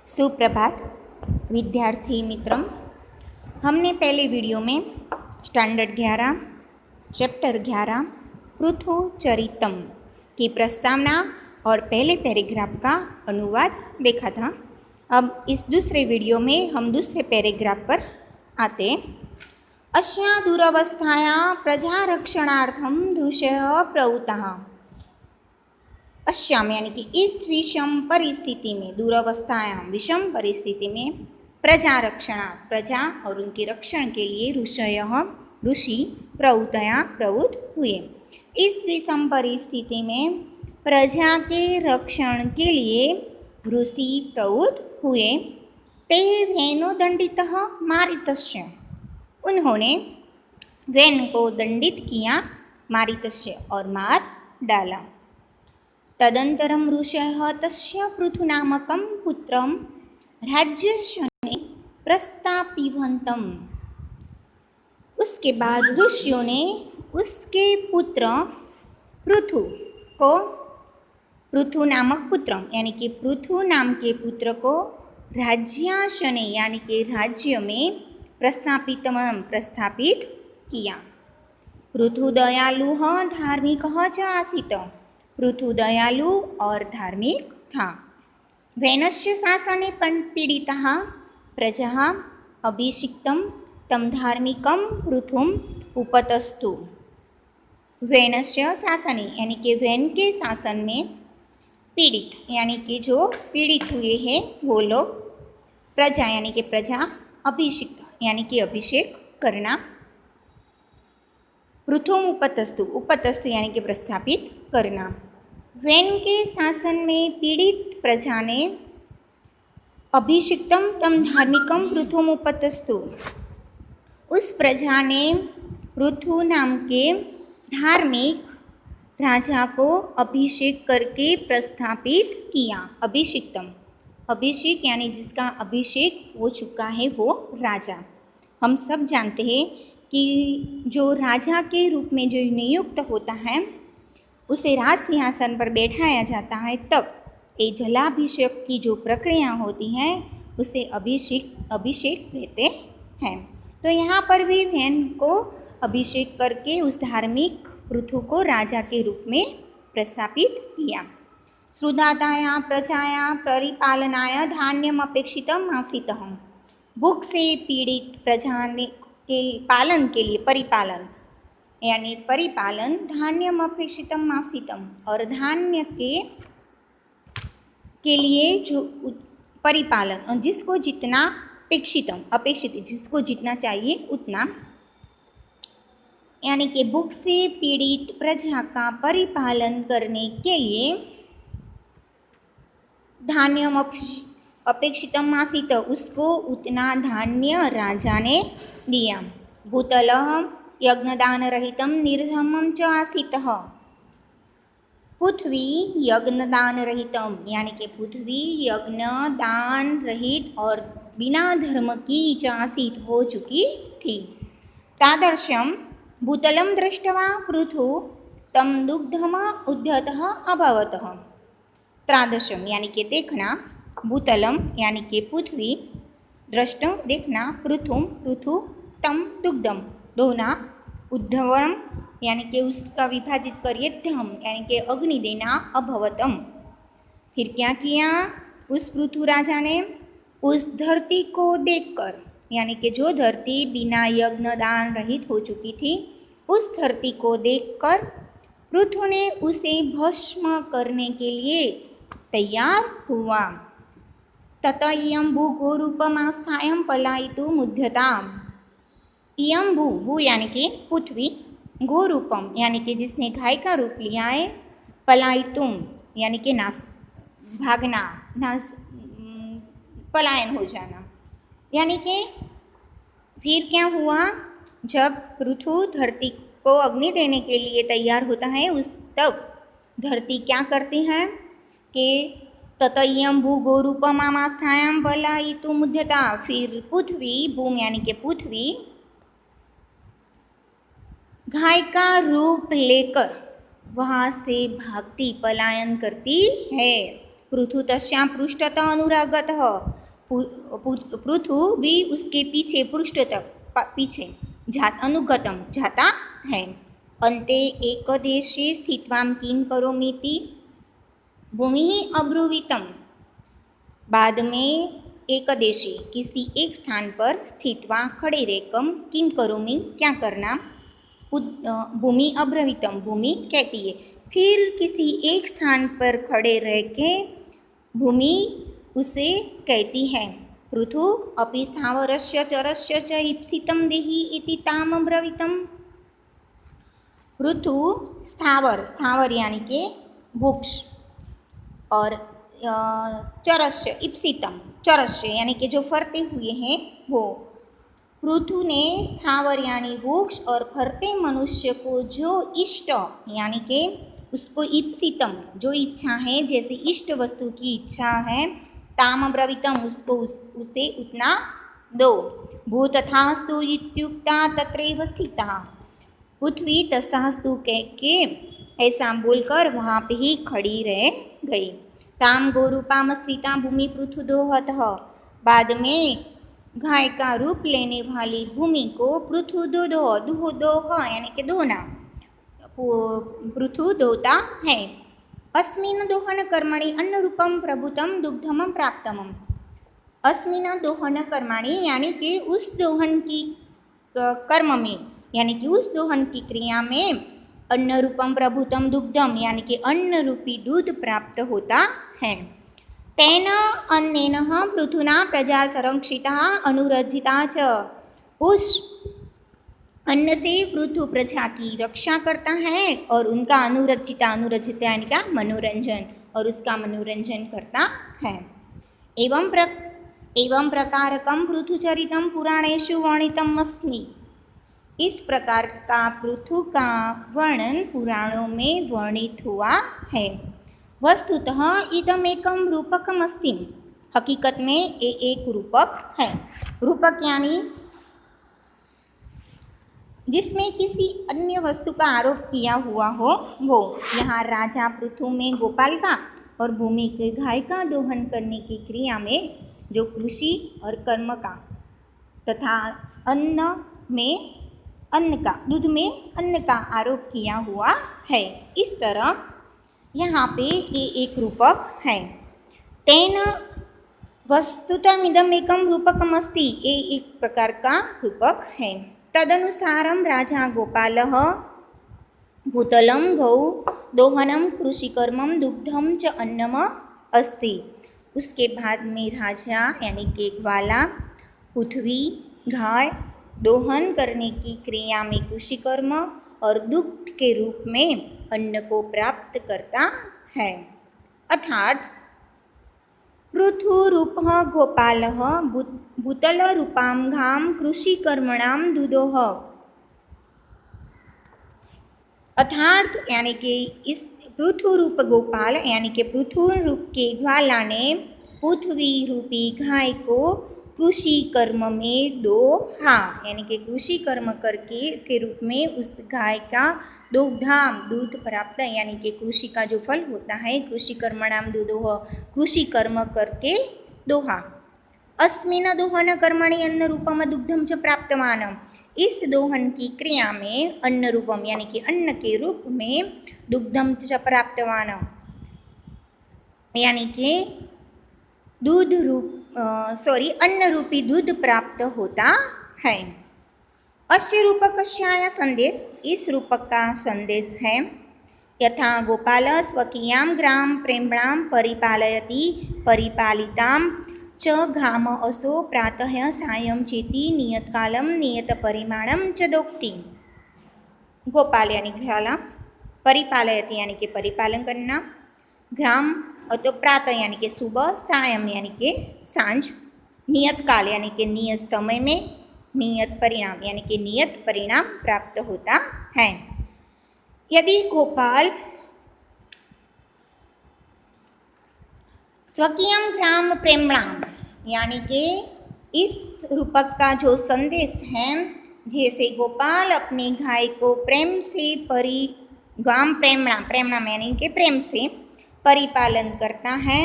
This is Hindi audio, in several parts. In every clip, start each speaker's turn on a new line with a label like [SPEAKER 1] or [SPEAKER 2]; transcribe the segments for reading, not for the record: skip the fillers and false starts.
[SPEAKER 1] सुप्रभात विद्यार्थी मित्रम। हमने पहले वीडियो में स्टैंडर्ड 11 चैप्टर 11 पृथुचरितम की प्रस्तावना और पहले पैराग्राफ का अनुवाद देखा था। अब इस दूसरे वीडियो में हम दूसरे पैराग्राफ पर आते। अस्या दुरवस्थाया प्रजारक्षणार्थम ऋषयः प्रवृत्ताः। अश्याम यानी कि इस विषम परिस्थिति में, दुरवस्थायाम विषम परिस्थिति में, प्रजा रक्षणार्थ प्रजा और उनके रक्षण के लिए ऋषि प्रवृत्त हुए। इस विषम परिस्थिति में प्रजा के रक्षण के लिए ऋषि प्रवृत्त हुए। ते वेनो दंडितः मारितस्य, उन्होंने वेन को दंडित किया, मारितस्य और मार डाला। तदंतरम ऋषयः तस्य पृथुनामकं पुत्रं राज्यशने प्रस्तापितवन्तम्। उसके बाद ऋषियों ने उसके पुत्र पृथु को, पृथु नामक पुत्र यानी कि पृथु नाम के पुत्र को राज्याशने यानी कि राज्य में प्रस्थापित किया। पृथु दयालुः धार्मिकः च आसीत्, पृथु दयालु और धार्मिक था। वैनस्य शासने पीड़िताः प्रजाः अभिषिक्तं तं धार्मिकं पृथुम् उपतस्तु। वैनस्य शासने यानी कि वैन के शासन में पीड़ित यानी कि जो पीड़ित हुए हैं वो लोग, प्रजा यानी कि प्रजा, अभिषिक्त यानी कि अभिषेक करना, पृथुम उपतस्तु यानी कि प्रस्थापित करना। वैन के शासन में पीड़ित प्रजा ने अभिषिक्तम तम धार्मिकम पृथुम उपतस्तु, उस प्रजा ने पृथु नाम के धार्मिक राजा को अभिषेक करके प्रस्थापित किया। अभिषिक्तम, अभिषेक यानी जिसका अभिषेक हो चुका है वो राजा। हम सब जानते हैं कि जो राजा के रूप में जो नियुक्त होता है उसे राज सिंहासन पर बैठाया जाता है, तब ये जलाभिषेक की जो प्रक्रिया होती है उसे अभिषेक कहते हैं। तो यहाँ पर भी वैन को अभिषेक करके उस धार्मिक पृथु को राजा के रूप में प्रस्थापित किया। श्रुदाताया प्रजाया परिपालनाय धान्यम अपेक्षितम आसीतः, भूख से पीड़ित प्रजा के पालन के लिए, परिपालन यानी परिपालन, धान्यम अपेक्षितम आसीतम और धान्य के लिए जो परिपालन और जिसको जितना अपेक्षित जिसको जितना चाहिए उतना, यानी कि भूख से पीड़ित प्रजा का परिपालन करने के लिए धान्यम अपेक्षितम आसीत, उसको उतना धान्य राजा ने दिया। भूतलः यज्ञदान रहितम निर्धमम च आसीतः, पृथ्वी यज्ञदान रहितम यानी कि पृथ्वी यज्ञ दान रहित और बिना धर्म की च आसीत हो चुकी थी। तादृशम भूतलम दृष्ट्वा पृथु तम दुग्धम उद्धतः अभवतः। तादृशम यानी कि देखना, भूतलम यानी कि पृथ्वी, दृष्ट देखना, पृथु तम दुग्धम दोना, उद्धवम यानी कि उसका विभाजित करिए, धम यानी कि अग्नि देना, अभवतम फिर क्या किया, उस पृथु राजा ने उस धरती को देखकर, यानी कि जो धरती बिना यज्ञ दान रहित हो चुकी थी, उस धरती को देखकर पृथु ने उसे भस्म करने के लिए तैयार हुआ। तत इयं भूगोरूपमास्थायं पलायितुम् उद्यताम्। इयं भू यानी कि पृथ्वी, गोरूपम यानी कि जिसने गाय का रूप लिया है, पलायितुम यानी कि भागना, पलायन हो जाना, यानी कि फिर क्या हुआ, जब पृथु धरती को अग्नि देने के लिए तैयार होता है तब धरती क्या करती है कि तत इयं भूगोरूपमास्थायां पलायितुम् उद्यता, फिर पृथ्वी, भूम यानी कि पृथ्वी गाय का रूप लेकर वहाँ से भागती, पलायन करती है। पृथु तस्यां पृष्ठतः अनुरागतः, पृथु भी उसके पीछे पृष्ठतः पीछे अनुगतम जाता है। अन्ते एकदेशे स्थित्वा किं करोमीति भूमि अब्रुवीतम, बाद में एक देशी किसी एक स्थान पर स्थित्वा खड़े रहकर किम करोमी क्या करना, भूमि अब्रवीतम भूमि कहती है। फिर किसी एक स्थान पर खड़े रह के भूमि उसे कहती है, पृथु अपि स्थावरस्य चरस्य च ईप्सितं देहि इति ताम अब्रवीतम। पृथु स्थावर, स्थावर यानी के वृक्ष, और चरस्य ईप्सितम चरस्य यानी कि जो फरते हुए हैं वो। पृथु ने स्थावर यानी वृक्ष और फरते मनुष्य को जो इष्ट यानी कि उसको ईप्सितम जो इच्छा है, जैसे इष्ट वस्तु की इच्छा है, ताम ब्रवीतम उसको उसे उतना दो। भूतथास्तु इत्युक्ता तत्रैव स्थिता, पृथ्वी तस्थास्तु कह के ऐसा बोलकर वहाँ पे ही खड़ी रह गई। ताम गोरूपाम स्थिता भूमि पृथु दोहतः, बाद में गाय का रूप लेने वाली भूमि को पृथु दोह यानी कि धोना, पृथु धोता है। अस्मिन् दोहन कर्मणि अन्न रूपम प्रभुतम दुग्धम प्राप्तम, अस्मिन् दोहन कर्मणि यानी कि उस दोहन की कर्म में यानी कि उस दोहन की क्रिया में अन्न रूपम प्रभुतम दुग्धम यानी कि अन्न रूपी दूध प्राप्त होता है। तेन अन्नेन पृथुना प्रजा संरक्षिता अनुरक्षिता च, उस अन्न से पृथु प्रजा की रक्षा करता है और उनका अनुरक्षिता यानी का मनोरंजन, और उसका मनोरंजन करता है। एवं प्रकारकं पृथुचरितं पुराणेषु वर्णितम् अस्मि, इस प्रकार का पृथु का वर्णन पुराणों में वर्णित हुआ है। वस्तुतः इदमेकं रूपकम् अस्ति, हकीकत में ये एक रूपक है। रूपक यानी जिसमें किसी अन्य वस्तु का आरोप किया हुआ हो वो। यहाँ राजा पृथु में गोपाल का और भूमि के गाय का दोहन करने की क्रिया में जो कृषि और कर्म का तथा अन्न में अन्न का दूध में अन्न का आरोप किया हुआ है। इस तरह यहाँ पे ये एक रूपक है। तेन वस्तुतमिदमेकं रूपकमस्ति, ये एक प्रकार का रूपक है। तदनुसारं राजा गोपालः भूतलं गौ दोहनं कृषिकर्मं दुग्धं च अन्नम अस्ति, उसके बाद में राजा यानी कि ग्वाला पृथ्वी गाय दोहन करने की क्रिया में कृषि कर्म और दुग्ध के रूप में अन्न को प्राप्त करता है। अर्थात पृथुरूपः गोपालः भूतलरूपां गां कृषिकर्मणां दुदोह, अर्थात यानी कि इस पृथु रूप गोपाल यानी कि पृथु रूप के ग्वाला ने पृथ्वी रूपी गाय को कृषि कर्म में दोहा, यानी कि कृषि कर्म करके के रूप में उस गाय का दुग्धाम दूध प्राप्त यानी कि कृषि का जो फल होता है कृषि कर्मणाम दुदोह, कृषि कर्म करके दोहा। अस्मिन् दोहन कर्मणि अन्न रूपम दुग्धम च प्राप्तवान, इस दोहन की क्रिया में अन्न रूपम यानी कि अन्न के रूप में दुग्धम च प्राप्तवान यानी कि दूध रूप अन्न रूपी दूध प्राप्त होता है। अस्य रूपकस्याय संदेश, इस रूपक का संदेश है यथा गोपाल स्वकीयां ग्राम प्रेम्णां परिपालयति परिपालितां च घाम असो प्रातः सायं चेति नियतकालं नियतपरिमाणं च दोक्ति। गोपाल यानी ग्वाला, परिपालयति यानी कि परिपालन करना, ग्राम तो प्रातः यानी कि सुबह, सायं यानी कि सांझ, नियत काल यानी कि नियत समय में, नियत परिणाम यानी कि नियत परिणाम प्राप्त होता है। यदि गोपाल स्वकीयं ग्राम प्रेम्णां यानी कि इस रूपक का जो संदेश है, जैसे गोपाल अपनी गाय को प्रेम से ग्राम प्रेम्णां यानी कि प्रेम से परिपालन करता है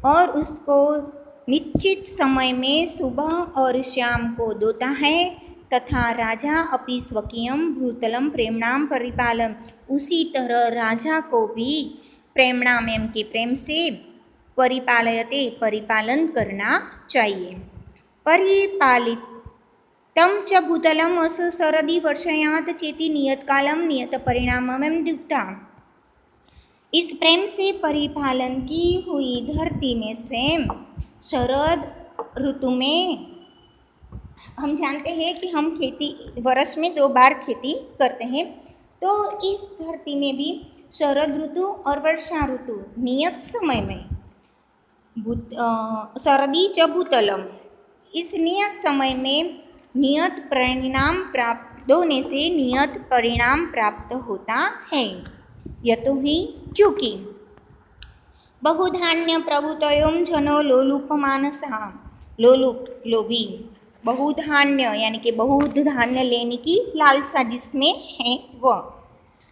[SPEAKER 1] और उसको निश्चित समय में सुबह और शाम को दोता है। तथा राजा अपि स्वकीयम भूतलम प्रेमणाम परिपालम, उसी तरह राजा को भी प्रेमणाम एम के प्रेम से परिपालयते परिपालन करना चाहिए। परिपालित तम च भूतलम अस शरदि वर्षयात चेति नियत कालम नियत परिणामम दुक्ता। इस प्रेम से परिपालन की हुई धरती में से शरद ऋतु में, हम जानते हैं कि हम खेती वर्ष में 2 बार खेती करते हैं, तो इस धरती में भी शरद ऋतु और वर्षा ऋतु नियत समय में शरदी च भूतलम, इस नियत समय में नियत परिणाम प्राप्त होने से नियत परिणाम प्राप्त होता है। यतो ही क्योंकि बहुधान्य प्रभुतयों जनो लोलुप मानसा, लोलुप लोभी, बहुधान्य यानी कि बहुत धान्य लेने की लालसा जिसमें है वह,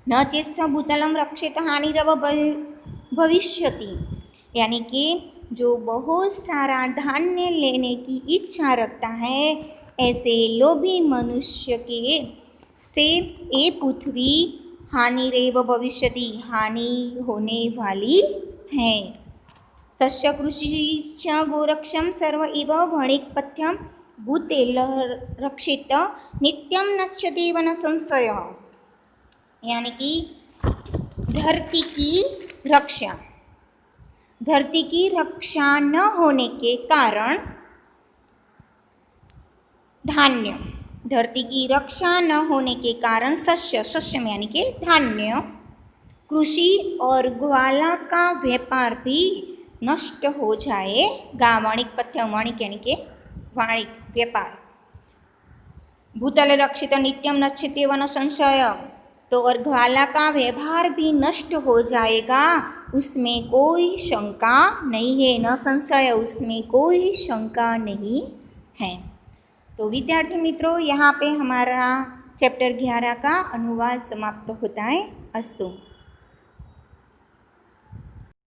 [SPEAKER 1] न चेत भूतलम रक्षित हानिरव भविष्यति, यानी कि जो बहुत सारा धान्य लेने की इच्छा रखता है, ऐसे लोभी मनुष्य के से ये पृथ्वी हानिरेव भविष्यति, हानि होने वाली है। सस्य कृषि गोरक्षम सर्व इव वणिकपथ्यम भूतेल रक्षित नित्यम नश्यति वन संशय, यानी कि धरती की रक्षा, धरती की रक्षा न होने के कारण धान्य, धरती की रक्षा न होने के कारण सस्य, सस्य में यानी कि धान्य, कृषि और ग्वाला का व्यापार भी नष्ट हो जाएगा। वाणिक पथ्य, वाणिक यानी कि वाणिक व्यापार, भूतल रक्षित नित्यम नश्यते वन संशय, तो और ग्वाला का व्यवहार भी नष्ट हो जाएगा, उसमें कोई शंका नहीं है, न संशय, उसमें कोई शंका नहीं है। तो विद्यार्थी मित्रों, यहाँ पे हमारा चैप्टर 11 का अनुवाद समाप्त होता है। अस्तु।